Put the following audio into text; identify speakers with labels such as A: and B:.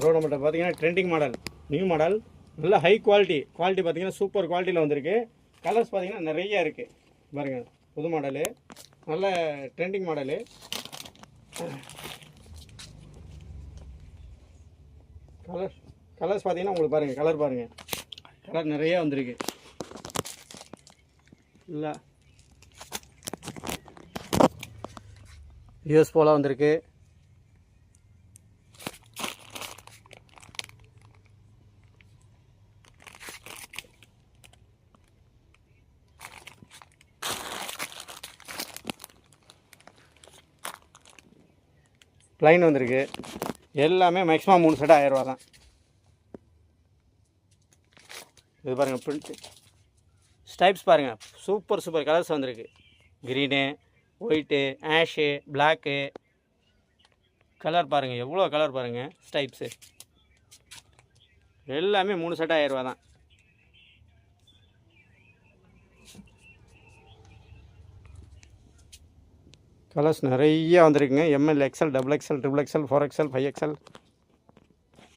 A: Bro நம்மகிட்ட பார்த்தீங்கன்னா trending model, new model, நல்ல ஹை குவாலிட்டி பார்த்தீங்கன்னா சூப்பர் குவாலிட்டியில் வந்திருக்கு. கலர்ஸ் பார்த்தீங்கன்னா நிறைய இருக்குது பாருங்கள். புது மாடலு, நல்ல ட்ரெண்டிங் மாடலு. கலர்ஸ் பார்த்தீங்கன்னா உங்களுக்கு பாருங்கள், கலர் பாருங்கள், கலர் நிறைய வந்திருக்கு. இல்லை யூஎஸ் போல வந்திருக்கு. ப்ளைன் வந்திருக்கு. எல்லாமே மேக்ஸிமம் 3 செட் 1000 ரூபா தான். இது பாருங்கள், பிரிண்ட் ஸ்டைப்ஸ் பாருங்கள், சூப்பர் கலர்ஸ் வந்திருக்கு. Green, white, ash, black. Colour பாருங்கள், எவ்வளோ கலர் பாருங்கள். ஸ்டைப்ஸு எல்லாமே 3 செட் 1000 ரூபா தான். கலர்ஸ் நிறைய வந்திருக்குங்க. ML, XL, double XL, triple XL, 4XL, 5XL.